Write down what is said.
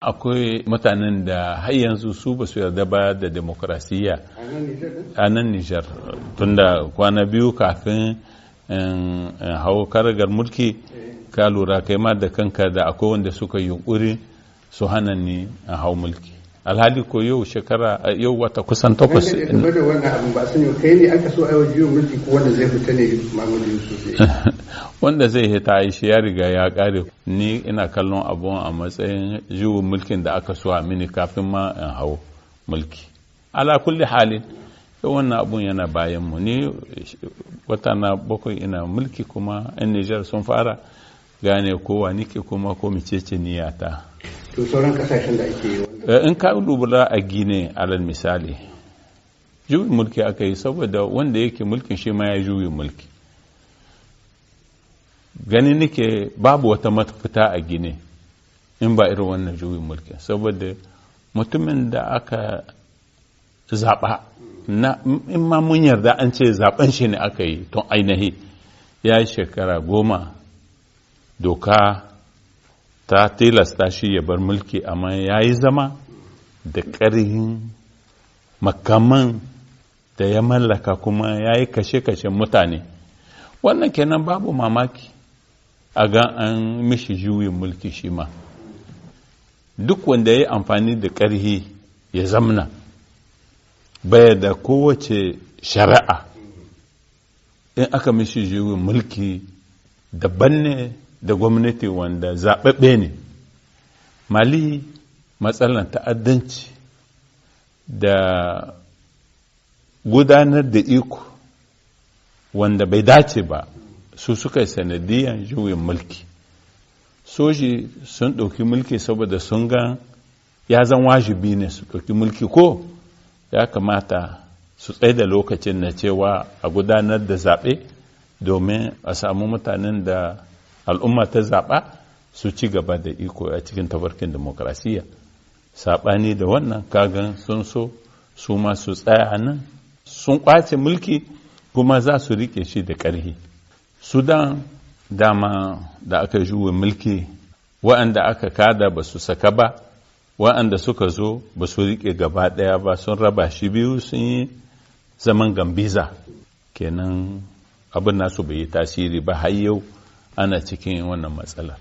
Akwai mutanen da har yanzu su ba su yarda ba da demokrasiyya a nan Nijar, tunda kwana biyu kafin hau karagar mulki ka lura kai ma da kanka da akwai wanda suka yunkuri su hana ni a hau mulki. Alhali ko yau wata kusan 8 game da wannan abin ba sani kai ne aka so aiwa juyin mulki ko wanda zai fita ne Muhammadu Yusuf wanda zai hita shi ya riga ya kare. Ni ina kallon abun a matsayin juyin mulkin da aka so a mini kafin ma in hau mulki. Ala kulli halin wannan abun yana bayan mu. Ni wata na 7 ina mulki kuma 'yan Nijar sun fara gane kowa nike kuma ko mecece niyata. To sauran kasashen da ake yi in ka lura a Gine alal misali juyin mulki aka yi saboda wanda yake mulkin shi ma ya juyin mulki. Gani nake babu wata mafita a Gine in ba irin wannan juyin mulki, saboda mutumin da aka zaɓa in ma mun yarda an ce zaɓen shi ne aka yi tun ainihi ya yi shekara 10 doka ta tilasta shi ya bar mulki, amma ya yi zama da ƙarhin makaman da ya mallaka kuma ya yi kashe-kashen mutane. Wannan kenan babu mamaki a ga an mishi juyin mulki shi ma. Duk wanda ya yi amfani da ƙarhi ya zamna baya da kowace shari'a, in aka mishi juyin mulki daban ne da gwamnati wanda zaɓaɓɓe ne. Mali matsalar ta'addanci da gudanar da iko wanda bai dace ba su suka yi sanadiyan juyin mulki. Soji sun ɗauki mulki saboda sun ga ya zan wajibi ne su ɗauki mulki, ko ya kamata su tsaye da lokacin na cewa a gudanar da zaɓe domin a samu mutanen da al'umma ta zaɓa su ci gaba da iko a cikin tafarkin demokrasiyya. Saɓani da wannan kagan sun so su ma su tsaya nan, sun ƙwace mulki kuma za su riƙe shi da ƙarfi. Sudan dama da aka juwe mulki, wa'anda aka kada ba su saka ba, wa'anda suka zo ba su riƙe gaba ɗaya ba, sun raba shi biyu, sun yi zaman gambiza. Kenan abin nasu bai yi tasiri ba, har yau ana cikin wannan matsalar.